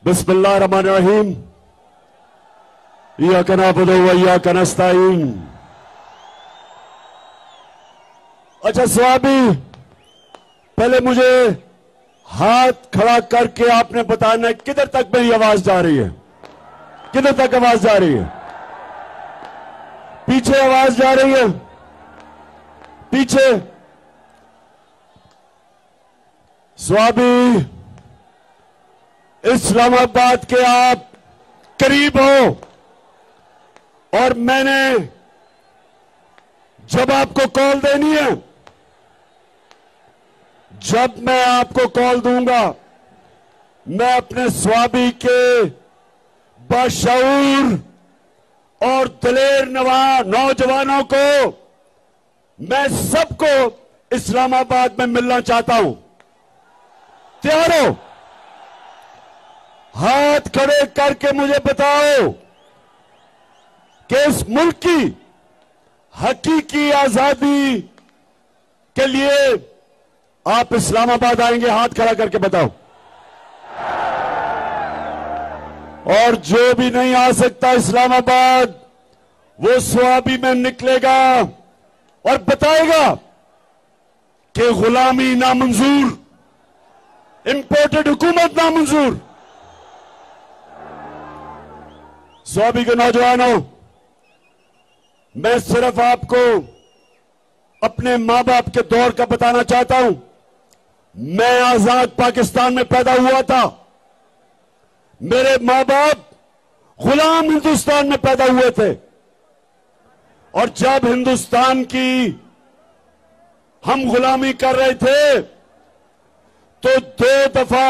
बिस्मिल्लाहिर्रहमानिर्रहीम। इय्याका नअबुदु व इय्याका नस्तईन। अच्छा स्वामी, पहले मुझे हाथ खड़ा करके आपने बताना है किधर तक मेरी आवाज जा रही है, किधर तक आवाज जा रही है। पीछे आवाज जा रही है, पीछे। स्वामी, इस्लामाबाद के आप करीब हो और मैंने जब आपको कॉल देनी है, जब मैं आपको कॉल दूंगा, मैं अपने स्वामी के बाशऊर और दिलेर नौजवानों को, मैं सबको इस्लामाबाद में मिलना चाहता हूं। तैयार हो? हाथ खड़े करके मुझे बताओ कि इस मुल्क की हकीकी आजादी के लिए आप इस्लामाबाद आएंगे? हाथ खड़ा करके बताओ। और जो भी नहीं आ सकता इस्लामाबाद, वो स्वाबी में निकलेगा और बताएगा कि गुलामी नामंजूर, इंपोर्टेड हुकूमत नामंजूर। स्वाबी के नौजवानों, मैं सिर्फ आपको अपने मां बाप के दौर का बताना चाहता हूं। मैं आजाद पाकिस्तान में पैदा हुआ था, मेरे मां बाप गुलाम हिंदुस्तान में पैदा हुए थे, और जब हिंदुस्तान की हम गुलामी कर रहे थे तो 2 दफा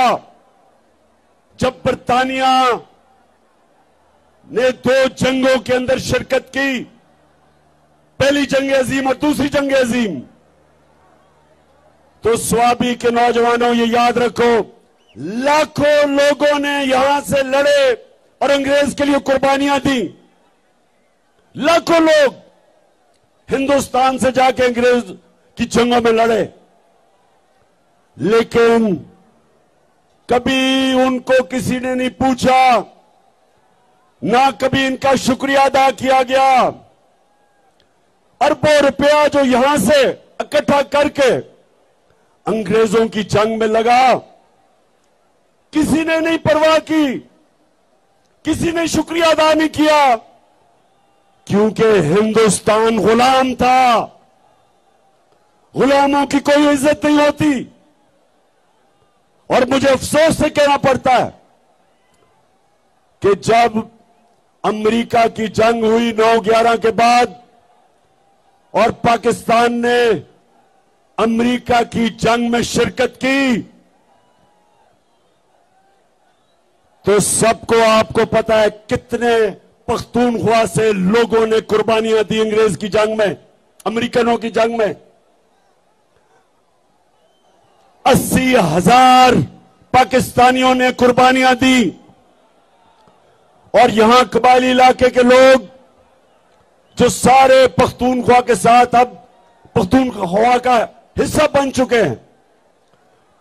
जब बरतानिया ने 2 जंगों के अंदर शिरकत की, पहली जंग अजीम और दूसरी जंग अजीम, तो स्वाबी के नौजवानों ये याद रखो, लाखों लोगों ने यहां से लड़े और अंग्रेज के लिए कुर्बानियां दी। लाखों लोग हिंदुस्तान से जाके अंग्रेज की जंगों में लड़े, लेकिन कभी उनको किसी ने नहीं पूछा, ना कभी इनका शुक्रिया अदा किया गया। अरबों रुपया जो यहां से इकट्ठा करके अंग्रेजों की जंग में लगा, किसी ने नहीं परवाह की, किसी ने शुक्रिया अदा नहीं किया, क्योंकि हिंदुस्तान गुलाम था। गुलामों की कोई इज्जत नहीं होती। और मुझे अफसोस से कहना पड़ता है कि जब अमेरिका की जंग हुई 9/11 के बाद और पाकिस्तान ने अमेरिका की जंग में शिरकत की, तो सबको आपको पता है कितने पख्तूनख्वा से लोगों ने कुर्बानियां दी अंग्रेज की जंग में, अमेरिकनों की जंग में। 80,000 पाकिस्तानियों ने कुर्बानियां दी, और यहां कबायली इलाके के लोग जो सारे पख्तूनख्वा के साथ अब पख्तूनख्वा का हिस्सा बन चुके हैं,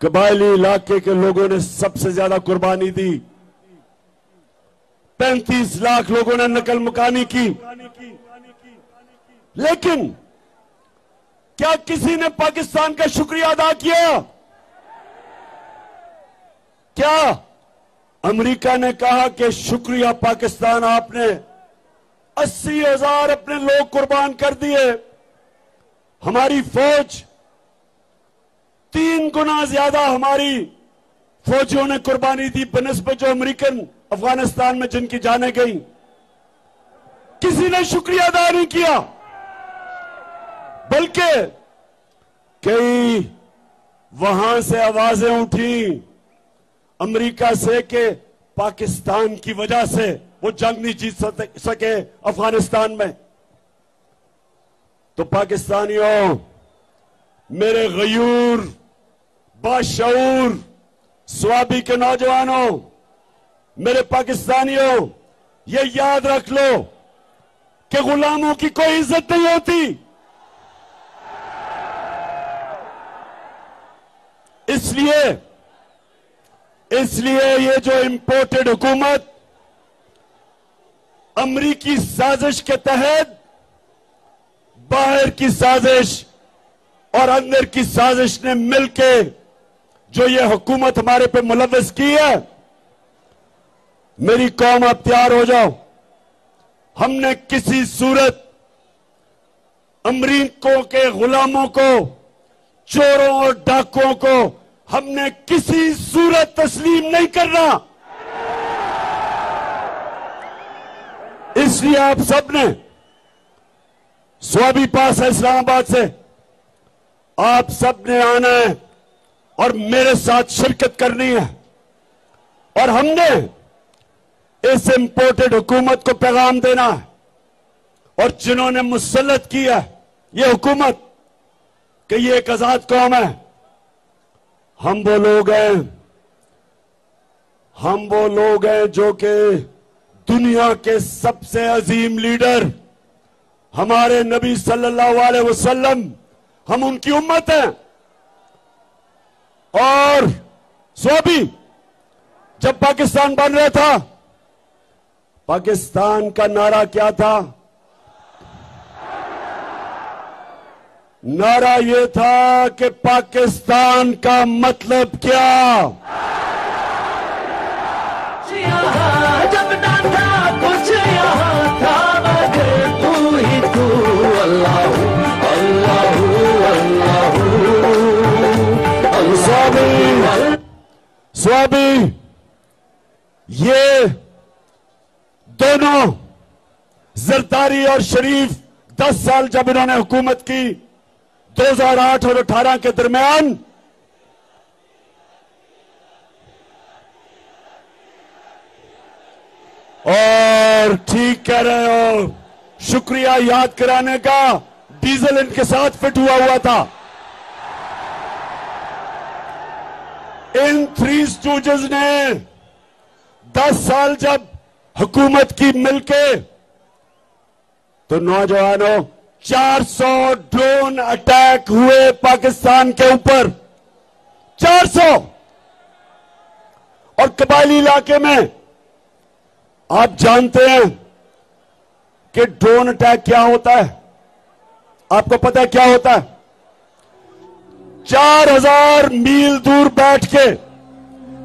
कबायली इलाके के लोगों ने सबसे ज्यादा कुर्बानी दी। 35 लाख लोगों ने नकल मुकानी की। लेकिन क्या किसी ने पाकिस्तान का शुक्रिया अदा किया? क्या अमेरिका ने कहा कि शुक्रिया पाकिस्तान, आपने 80,000 अपने लोग कुर्बान कर दिए, हमारी फौज 3 गुना ज्यादा हमारी फौजियों ने कुर्बानी दी बनिस्बत जो अमेरिकन अफगानिस्तान में जिनकी जानें गई। किसी ने शुक्रिया अदा नहीं किया, बल्कि कई वहां से आवाजें उठी अमेरिका से कि पाकिस्तान की वजह से वो जंग नहीं जीत सके अफगानिस्तान में। तो पाकिस्तानियों, मेरे गयूर बाशऊर स्वाबी के नौजवानों, मेरे पाकिस्तानियों, ये याद रख लो कि गुलामों की कोई इज्जत नहीं होती। इसलिए इसलिए ये जो इंपोर्टेड हुकूमत अमरीकी साजिश के तहत बाहर की साजिश और अंदर की साजिश ने मिलके जो ये हुकूमत हमारे पे मुलव्वस की है, मेरी कौम आप तैयार हो जाओ। हमने किसी सूरत अमरीकों के गुलामों को, चोरों और डाकुओं को हमने किसी सूरत तस्लीम नहीं करना। इसलिए आप सबने स्वाबी पास है इस्लामाबाद से, आप सबने आना है और मेरे साथ शिरकत करनी है। और हमने इस इंपोर्टेड हुकूमत को पैगाम देना है, और जिन्होंने मुसल्लत किया ये हुकूमत कि ये एक आजाद कौम है, हम वो लोग हैं जो कि दुनिया के सबसे अजीम लीडर हमारे नबी सल्लल्लाहु अलैहि वसल्लम, हम उनकी उम्मत हैं। और स्वाबी जब पाकिस्तान बन रहा था, पाकिस्तान का नारा क्या था? नारा यह था कि पाकिस्तान का मतलब क्या? जब ना था कुछ यहाँ था मगर तू ही तू, अल्लाह अल्लाह अल्लाह। स्वाबी ये दोनों जरदारी और शरीफ 10 साल जब इन्होंने हुकूमत की 2008 और 18 के दरमियान, और ठीक कह रहे हो, शुक्रिया याद कराने का, डीजल इनके साथ फिट हुआ था। इन थ्री स्टूजेस ने 10 साल जब हुकूमत की मिलके, तो नौजवानों 400 ड्रोन अटैक हुए पाकिस्तान के ऊपर, 400। और कबायली इलाके में आप जानते हैं कि ड्रोन अटैक क्या होता है? आपको पता है क्या होता है? 4000 मील दूर बैठ के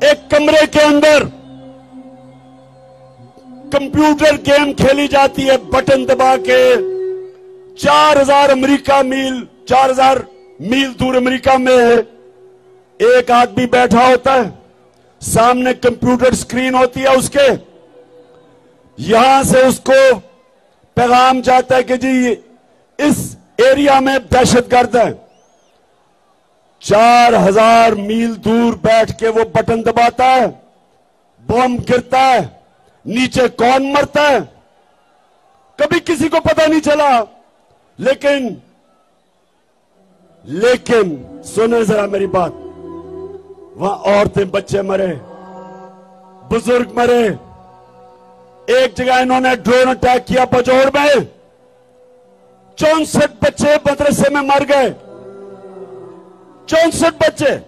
एक कमरे के अंदर कंप्यूटर गेम खेली जाती है, बटन दबा के। 4000 मील दूर अमेरिका में एक आदमी बैठा होता है, सामने कंप्यूटर स्क्रीन होती है उसके, यहां से उसको पैगाम जाता है कि जी इस एरिया में दहशतगर्द है। 4000 मील दूर बैठ के वो बटन दबाता है, बम गिरता है, नीचे कौन मरता है कभी किसी को पता नहीं चला। लेकिन सुने जरा मेरी बात, वहां औरतें बच्चे मरे, बुजुर्ग मरे। एक जगह इन्होंने ड्रोन अटैक किया पजौर में, 64 बच्चे मदरसे में मर गए, 64 बच्चे।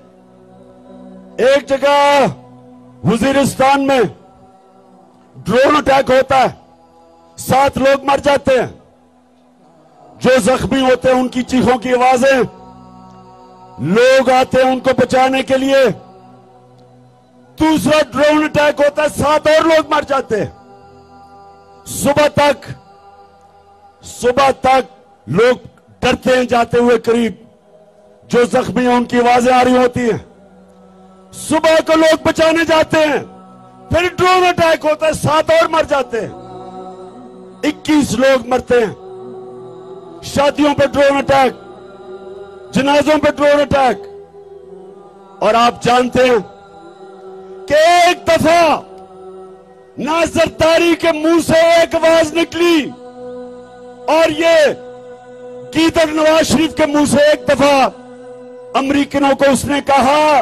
एक जगह वजीरिस्तान में ड्रोन अटैक होता है, 7 लोग मर जाते हैं। जो जख्मी होते हैं उनकी चीखों की आवाजें, लोग आते हैं उनको बचाने के लिए। दूसरा ड्रोन अटैक होता है, 7 और लोग मर जाते हैं। सुबह तक लोग डरते हैं जाते हुए करीब, जो जख्मी हैं उनकी आवाजें आ रही होती हैं। सुबह को लोग बचाने जाते हैं, फिर ड्रोन अटैक होता है, 7 और मर जाते हैं, 21 लोग मरते हैं। शादियों पे ड्रोन अटैक, जनाजों पे ड्रोन अटैक। और आप जानते हैं कि एक दफा ना जरदारी के मुंह से एक आवाज निकली, और ये गीदड़ नवाज शरीफ के मुंह से एक दफा अमरीकनों को उसने कहा,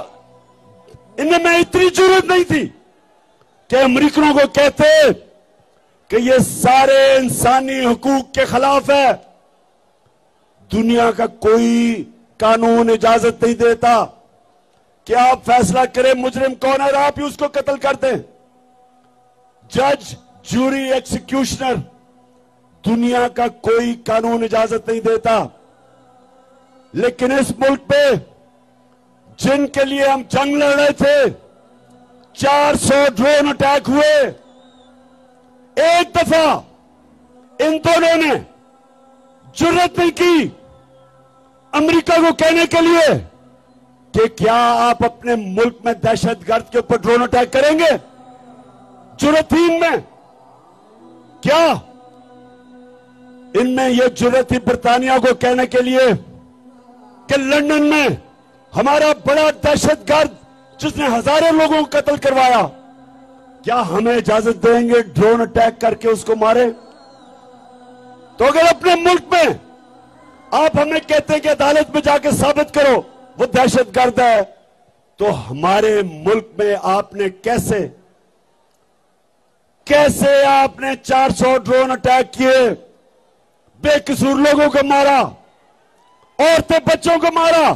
इनमें इतनी जरूरत नहीं थी कि अमरीकनों को कहते कि ये सारे इंसानी हुकूक के खिलाफ है। दुनिया का कोई कानून इजाजत नहीं देता कि आप फैसला करें मुजरिम कौन है और आप ही उसको कत्ल कर दें। जज, जूरी, एक्सिक्यूशनर, दुनिया का कोई कानून इजाजत नहीं देता। लेकिन इस मुल्क पे जिनके लिए हम जंग लड़ रहे थे, 400 ड्रोन अटैक हुए। एक दफा इन दोनों ने जुर्रत नहीं की अमेरिका को कहने के लिए कि क्या आप अपने मुल्क में दहशतगर्द के ऊपर ड्रोन अटैक करेंगे? जुर्रत थी इनमें क्या? इनमें यह जुर्रत थी बरतानिया को कहने के लिए कि लंदन में हमारा बड़ा दहशतगर्द जिसने हजारों लोगों को कत्ल करवाया, क्या हमें इजाजत देंगे ड्रोन अटैक करके उसको मारे? तो अगर अपने मुल्क में आप हमें कहते हैं कि अदालत में जाके साबित करो वो दहशतगर्द है, तो हमारे मुल्क में आपने कैसे आपने 400 ड्रोन अटैक किए, बेकसूर लोगों को मारा, औरतें बच्चों को मारा।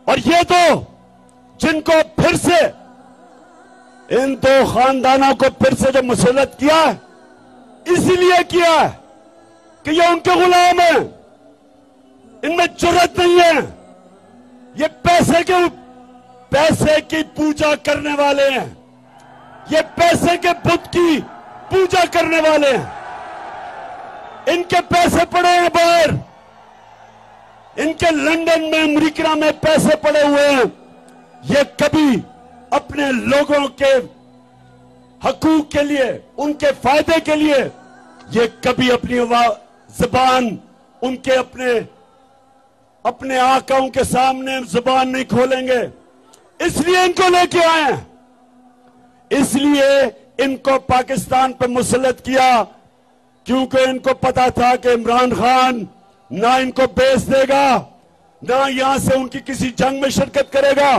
और ये तो जिनको फिर से इन दो खानदानों को फिर से जो मुसल्लत किया है, इसीलिए किया है कि ये उनके गुलाम हैं, इनमें जुर्रत नहीं है। ये पैसे की पूजा करने वाले हैं, ये पैसे के बुत की पूजा करने वाले हैं। इनके पैसे पड़े हैं बाहर, इनके लंदन में, अमेरिका में पैसे पड़े हुए हैं। ये कभी अपने लोगों के हकूक के लिए, उनके फायदे के लिए, ये कभी अपनी जुबान उनके अपने आकाओं के सामने जुबान नहीं खोलेंगे। इसलिए इनको लेके आए हैं, इसलिए इनको पाकिस्तान पर मुसल्लत किया, क्योंकि इनको पता था कि इमरान खान ना इनको बेच देगा, ना यहां से उनकी किसी जंग में शिरकत करेगा,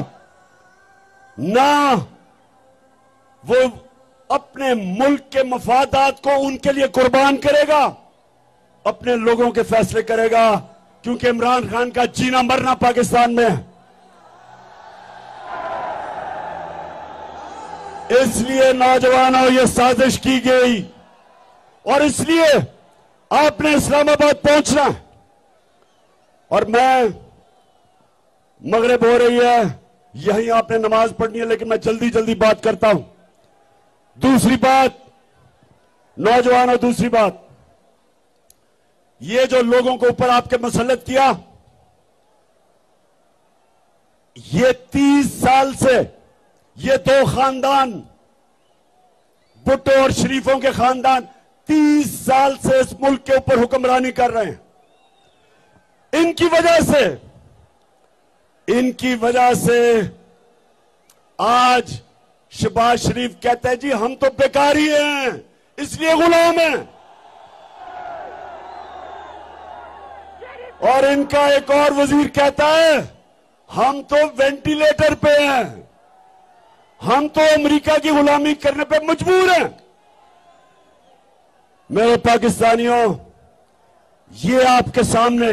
ना वो अपने मुल्क के मफादात को उनके लिए कुर्बान करेगा, अपने लोगों के फैसले करेगा। क्योंकि इमरान खान का जीना मरना पाकिस्तान में है। इसलिए नौजवानों ये साजिश की गई और इसलिए आपने इस्लामाबाद पहुंचना है। और मगरिब हो रही है, यहीं आपने नमाज पढ़नी है, लेकिन मैं जल्दी जल्दी बात करता हूं। दूसरी बात नौजवानों, दूसरी बात, ये जो लोगों को ऊपर आपके मुसल्लत किया, ये 30 साल से ये दो खानदान, भुट्टो और शरीफों के खानदान 30 साल से इस मुल्क के ऊपर हुक्मरानी कर रहे हैं। इनकी वजह से आज शहबाज शरीफ कहते हैं जी हम तो बेकारी हैं, इसलिए गुलाम हैं। और इनका एक और वजीर कहता है हम तो वेंटिलेटर पे हैं, हम तो अमेरिका की गुलामी करने पे मजबूर हैं। मेरे पाकिस्तानियों, ये आपके सामने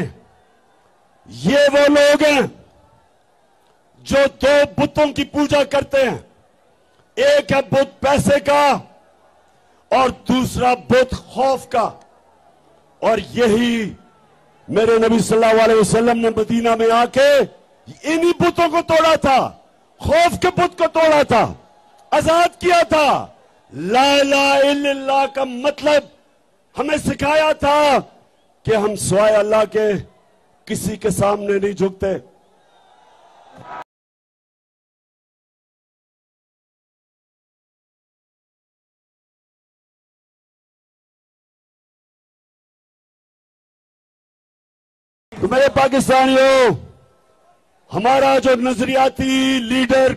ये वो लोग हैं जो दो बुतों की पूजा करते हैं। एक है बुत पैसे का और दूसरा बुत खौफ का। और यही मेरे नबी सल्लल्लाहु अलैहि वसल्लम ने मदीना में आके इन्हीं बुतों को तोड़ा था, खौफ के बुत को तोड़ा था, आजाद किया था। ला इलाहा इल्लल्लाह का मतलब हमें सिखाया था कि हम सिवाय अल्लाह के किसी के सामने नहीं झुकते। तो मेरे पाकिस्तानियों, हमारा जो नजरियाती लीडर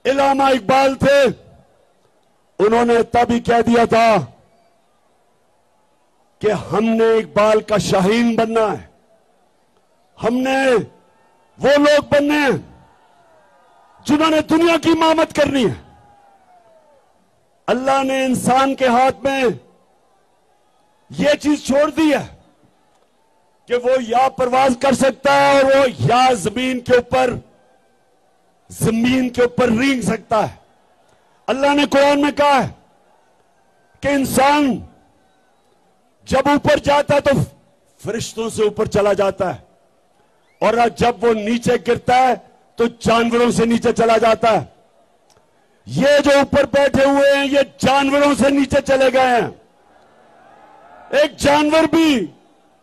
इल्लामा इकबाल थे, उन्होंने तब ही कह दिया था कि हमने इकबाल का शाहीन बनना है, हमने वो लोग बनने हैं जिन्होंने दुनिया की इमामत करनी है। अल्लाह ने इंसान के हाथ में यह चीज छोड़ दी है कि वो या परवाज कर सकता है और वो या जमीन के ऊपर रेंग सकता है। अल्लाह ने कुरान में कहा है कि इंसान जब ऊपर जाता है तो फरिश्तों से ऊपर चला जाता है, और जब वो नीचे गिरता है तो जानवरों से नीचे चला जाता है। ये जो ऊपर बैठे हुए हैं ये जानवरों से नीचे चले गए हैं। एक जानवर भी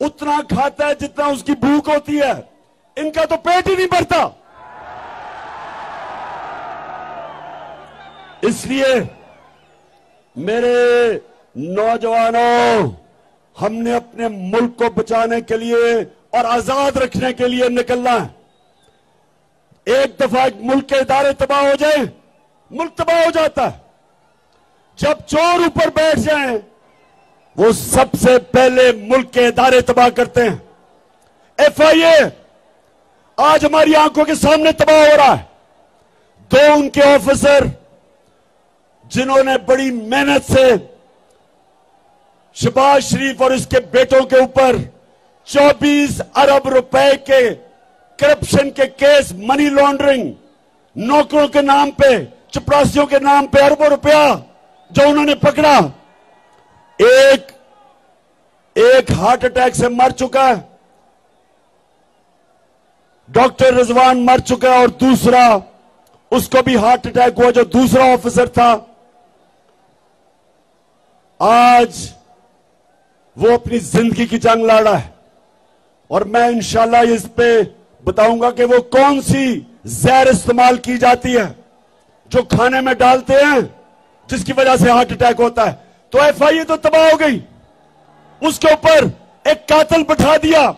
उतना खाता है जितना उसकी भूख होती है, इनका तो पेट ही नहीं भरता। इसलिए मेरे नौजवानों, हमने अपने मुल्क को बचाने के लिए और आजाद रखने के लिए निकलना है। एक दफा मुल्क के इदारे तबाह हो जाए, मुल्क तबाह हो जाता है। जब चोर ऊपर बैठ जाएं, वो सबसे पहले मुल्क के इदारे तबाह करते हैं। FIA आज हमारी आंखों के सामने तबाह हो रहा है। 2 उनके ऑफिसर जिन्होंने बड़ी मेहनत से शहबाज शरीफ और इसके बेटों के ऊपर 24 अरब रुपए के करप्शन के केस, मनी लॉन्ड्रिंग, नौकरों के नाम पे, चपरासियों के नाम पे अरबों रुपया जो उन्होंने पकड़ा, एक हार्ट अटैक से मर चुका है, डॉक्टर रिजवान मर चुका है, और दूसरा उसको भी हार्ट अटैक हुआ जो दूसरा ऑफिसर था। आज वो अपनी जिंदगी की जंग लड़ रहा है, और मैं इंशाल्लाह इस पे बताऊंगा कि वो कौन सी जहर इस्तेमाल की जाती है जो खाने में डालते हैं जिसकी वजह से हार्ट अटैक होता है। तो FIA तो तबाह हो गई, उसके ऊपर एक कातिल बैठा दिया,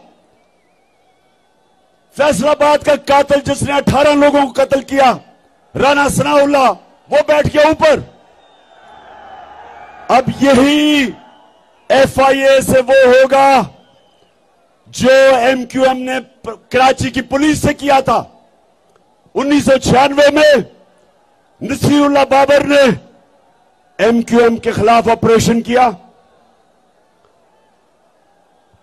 फैसलाबाद का कातिल जिसने 18 लोगों को कत्ल किया, राना सनाउल्लाह, वो बैठ गया ऊपर। अब यही FIA से वो होगा जो MQM ने कराची की पुलिस से किया था। 1996 में नसीरुल्लाह बाबर ने MQM के खिलाफ ऑपरेशन किया।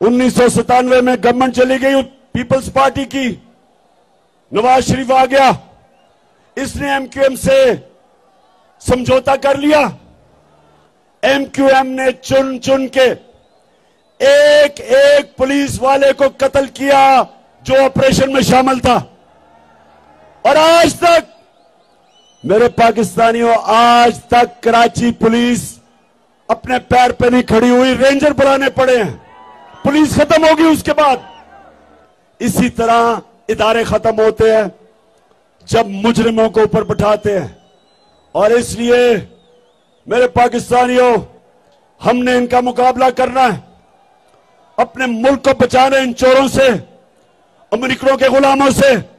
1997 में गवर्नमेंट चली गई पीपल्स पार्टी की, नवाज शरीफ आ गया, इसने MQM से समझौता कर लिया। MQM ने चुन चुन के एक एक पुलिस वाले को कत्ल किया जो ऑपरेशन में शामिल था, और आज तक मेरे पाकिस्तानियों, आज तक कराची पुलिस अपने पैर पे नहीं खड़ी हुई, रेंजर बुलाने पड़े हैं। पुलिस खत्म होगी उसके बाद। इसी तरह इदारे खत्म होते हैं जब मुजरिमों को ऊपर बैठाते हैं, और इसलिए मेरे पाकिस्तानियों, हमने इनका मुकाबला करना है, अपने मुल्क को बचाना इन चोरों से, अमेरिकनों के गुलामों से,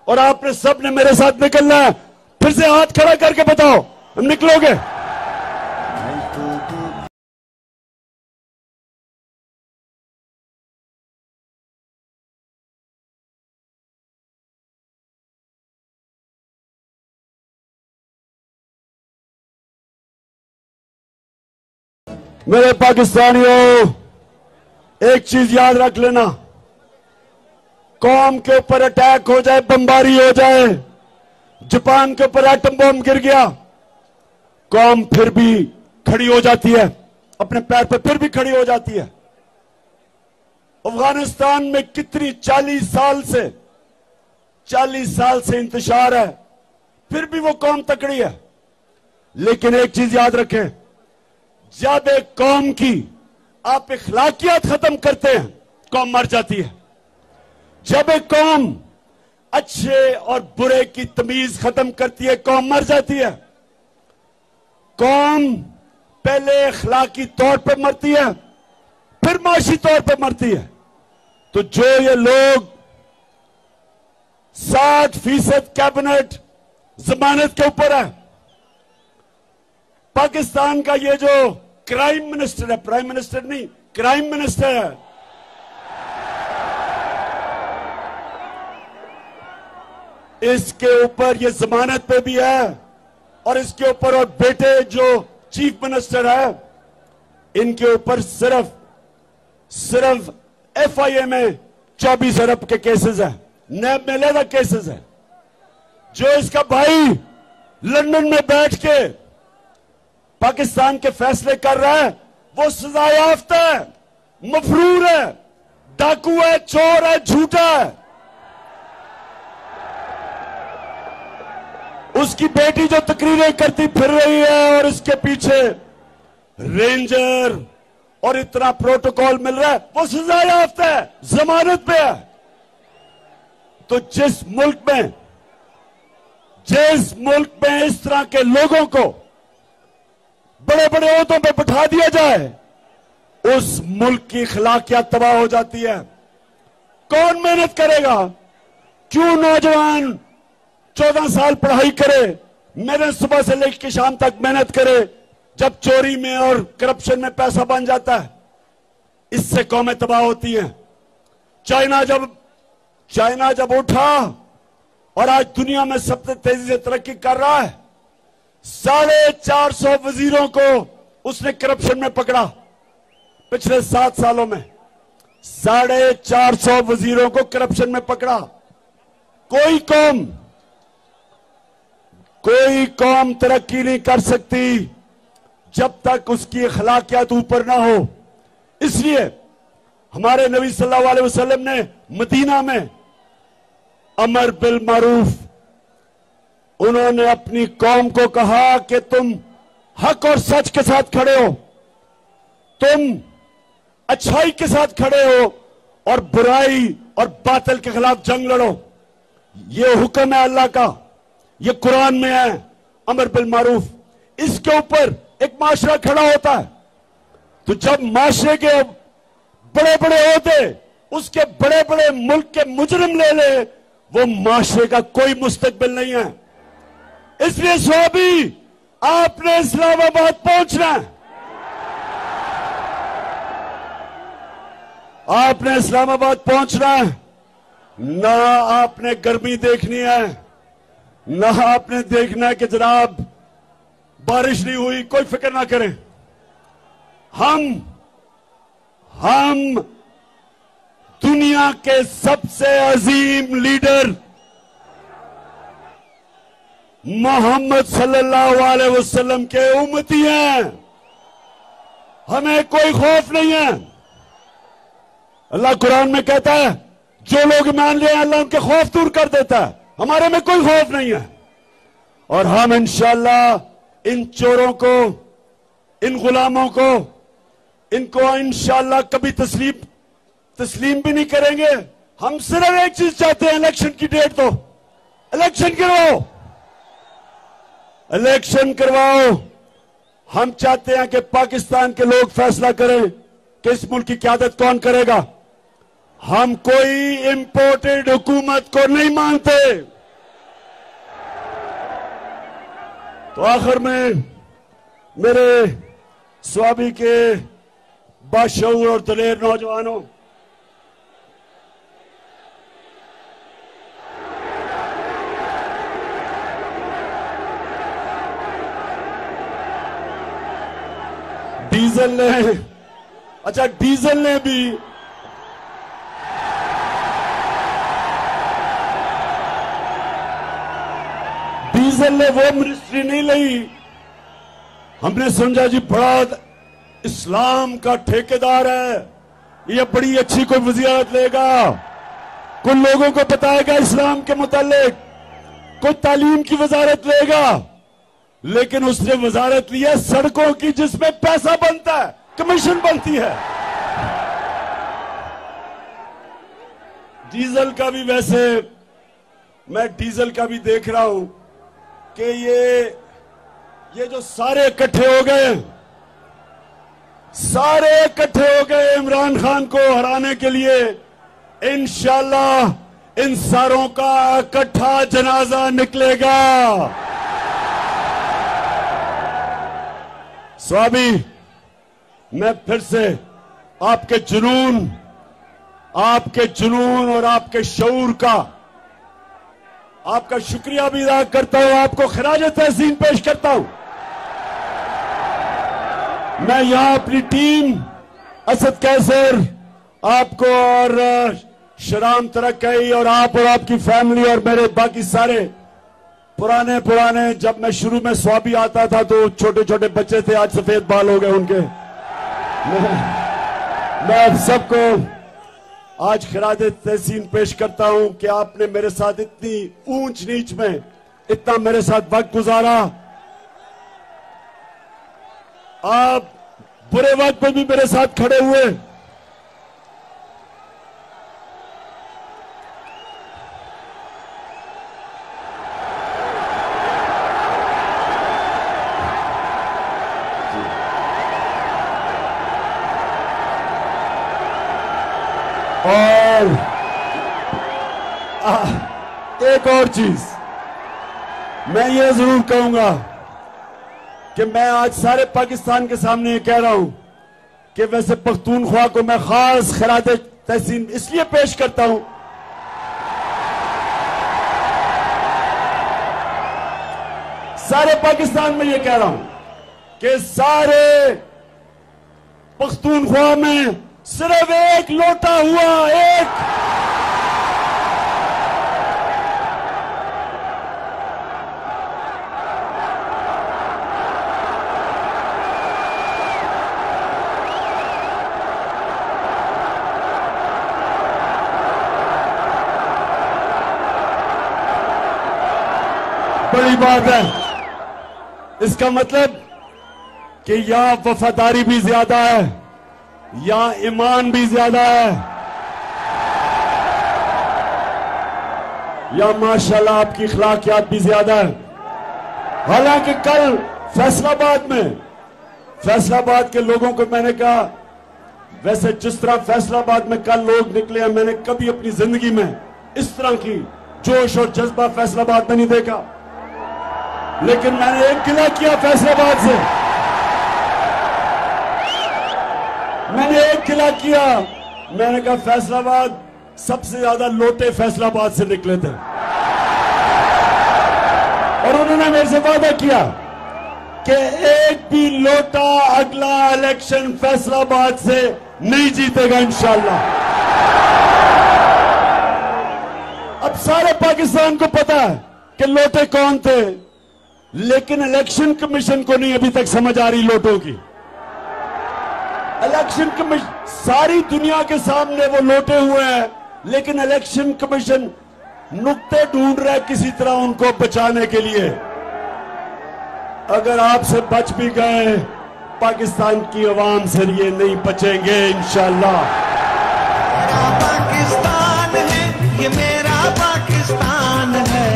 और आपने सब ने मेरे साथ निकलना है। फिर से हाथ खड़ा करके बताओ, हम निकलोगे? मेरे पाकिस्तानियों, एक चीज याद रख लेना, कौम के ऊपर अटैक हो जाए, बमबारी हो जाए, जापान के ऊपर एटम बम गिर गया, कौम फिर भी खड़ी हो जाती है, अपने पैर पर फिर भी खड़ी हो जाती है। अफगानिस्तान में कितनी 40 साल से इंतशार है, फिर भी वो कौम तकड़ी है। लेकिन एक चीज याद रखें, जब एक कौम की आप इखलाकियात खत्म करते हैं, कौम मर जाती है। जब एक कौम अच्छे और बुरे की तमीज खत्म करती है, कौम मर जाती है। कौम पहले इखलाकी तौर पर मरती है, फिर माशी तौर पर मरती है। तो जो ये लोग 60% कैबिनेट जमानत के ऊपर है, पाकिस्तान का ये जो क्राइम मिनिस्टर है, प्राइम मिनिस्टर नहीं, क्राइम मिनिस्टर है, इसके ऊपर ये जमानत पे भी है, और इसके ऊपर और बेटे जो चीफ मिनिस्टर है, इनके ऊपर सिर्फ FIA में 24 अरब के केसेस हैं, नैब में अलग केसेस हैं। जो इसका भाई लंदन में बैठ के पाकिस्तान के फैसले कर रहा है, वो सजा याफ्ता है, मफरूर है, डाकू है, चोर है, झूठा है। उसकी बेटी जो तकरीरें करती फिर रही है और इसके पीछे रेंजर और इतना प्रोटोकॉल मिल रहा है, वो सजा याफ्ता है, जमानत पे है। तो जिस मुल्क में इस तरह के लोगों को बड़े बड़े ओहदों पे बिठा दिया जाए, उस मुल्क की अखलाकियात तबाह हो जाती है। कौन मेहनत करेगा? क्यों नौजवान 14 साल पढ़ाई करे, मेहनत सुबह से लेकर शाम तक मेहनत करे, जब चोरी में और करप्शन में पैसा बन जाता है, इससे कौमें तबाह होती हैं। चाइना जब उठा और आज दुनिया में सबसे तेजी से तरक्की कर रहा है, 450 वजीरों को उसने करप्शन में पकड़ा। पिछले 7 सालों में 450 वजीरों को करप्शन में पकड़ा। कोई कौम तरक्की नहीं कर सकती जब तक उसकी अखलाकियात ऊपर ना हो। इसलिए हमारे नबी सल्लल्लाहु अलैहि वसल्लम ने मदीना में अमर बिल मारूफ, उन्होंने अपनी कौम को कहा कि तुम हक और सच के साथ खड़े हो, तुम अच्छाई के साथ खड़े हो और बुराई और बातिल के खिलाफ जंग लड़ो। ये हुक्म है अल्लाह का, ये कुरान में है, अमर बिल मारूफ। इसके ऊपर एक माशरा खड़ा होता है। तो जब माशरे के बड़े बड़े ओहदे उसके बड़े बड़े मुल्क के मुजरिम ले ले, वो माशरे का कोई मुस्तकबिल नहीं है। इसलिए स्वाबी, आपने इस्लामाबाद पहुंचना है, आपने इस्लामाबाद पहुंचना है। ना आपने गर्मी देखनी है, ना आपने देखना है कि जनाब बारिश नहीं हुई, कोई फिक्र ना करें। हम दुनिया के सबसे अजीम लीडर मोहम्मद सल्लल्लाहु अलैहि वसल्लम के उम्मती हैं। हमें कोई खौफ नहीं है। अल्लाह कुरान में कहता है, जो लोग मान ले अल्लाह उनके खौफ दूर कर देता है। हमारे में कोई खौफ नहीं है। और हम इंशाअल्लाह इन चोरों को, इन गुलामों को, इनको इंशाअल्लाह कभी तस्लीम भी नहीं करेंगे। हम सिर्फ एक चीज चाहते हैं, इलेक्शन की डेट दो, इलेक्शन करवाओ, इलेक्शन करवाओ। हम चाहते हैं कि पाकिस्तान के लोग फैसला करें कि इस मुल्क की क़यादत कौन करेगा। हम कोई इंपोर्टेड हुकूमत को नहीं मानते। तो आखिर में मेरे स्वाबी के बाशऊर और दलेर नौजवानों, डीजल ने वो मिनिस्ट्री नहीं ली। हमने समझा जी बड़ा इस्लाम का ठेकेदार है, ये बड़ी अच्छी कोई वज़ीरत लेगा, कुछ लोगों को बताएगा इस्लाम के मुतालिक, कोई तालीम की वजारत लेगा। लेकिन उसने वजारत ली है सड़कों की, जिसमें पैसा बनता है, कमीशन बनती है। डीजल का भी, वैसे मैं डीजल का भी देख रहा हूं कि ये जो सारे इकट्ठे हो गए इमरान खान को हराने के लिए, इंशाअल्लाह इन सारों का इकट्ठा जनाजा निकलेगा। स्वामी, मैं फिर से आपके जुनून और आपके शऊर का आपका शुक्रिया भी अदा करता हूं, आपको खराज तहसीन पेश करता हूं। मैं यहां अपनी टीम असद कैसर आपको और शराम तरक्की और आपकी फैमिली और मेरे बाकी सारे पुराने जब मैं शुरू में स्वाबी आता था तो छोटे छोटे बच्चे थे, आज सफेद बाल हो गए उनके। मैं आप सबको आज खिरादे तहसीन पेश करता हूं कि आपने मेरे साथ इतनी ऊंच नीच में इतना मेरे साथ वक्त गुजारा। आप बुरे वक्त में भी मेरे साथ खड़े हुए। और एक और चीज मैं ये जरूर कहूंगा कि मैं आज सारे पाकिस्तान के सामने ये कह रहा हूं कि वैसे पख्तूनख्वा को मैं खास खिरादे तहसीन इसलिए पेश करता हूं, सारे पाकिस्तान में ये कह रहा हूं कि सारे पख्तूनख्वा में सिर्फ एक लोटा हुआ, एक बड़ी बात है। इसका मतलब कि यहां वफादारी भी ज्यादा है, यहां ईमान भी ज्यादा है, या माशाल्लाह आपकी अखलाकियात भी ज्यादा है। हालांकि कल फैसलाबाद के लोगों को मैंने कहा, वैसे जिस तरह फैसलाबाद में कल लोग निकले हैं, मैंने कभी अपनी जिंदगी में इस तरह की जोश और जज्बा फैसलाबाद में नहीं देखा। लेकिन मैंने एक गिला किया फैसलाबाद से, मैंने एक गिला किया, मैंने कहा फैसलाबाद सबसे ज्यादा लोटे फैसलाबाद से निकले थे। और उन्होंने मेरे से वादा किया कि एक भी लोटा अगला इलेक्शन फैसलाबाद से नहीं जीतेगा इंशाल्लाह। अब सारे पाकिस्तान को पता है कि लोटे कौन थे, लेकिन इलेक्शन कमीशन को नहीं अभी तक समझ आ रही लोटों की। इलेक्शन कमीशन सारी दुनिया के सामने वो लोटे हुए हैं, लेकिन इलेक्शन कमीशन नुक्ते ढूंढ रहा है किसी तरह उनको बचाने के लिए। अगर आपसे बच भी गए, पाकिस्तान की आवाम से ये नहीं बचेंगे इंशाल्लाह। मेरा पाकिस्तान है, ये मेरा पाकिस्तान है,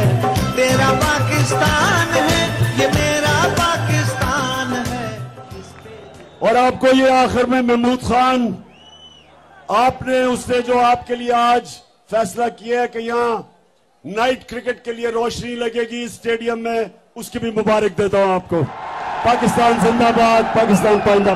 तेरा पाकिस्तान है, ये मेरा पाकिस्तान है। और आपको ये आखिर में महमूद खान, आपने उसने जो आपके लिए आज फैसला किया है कि यहां नाइट क्रिकेट के लिए रोशनी लगेगी स्टेडियम में, उसकी भी मुबारक देता हूं आपको। पाकिस्तान जिंदाबाद, पाकिस्तान पाइंदा।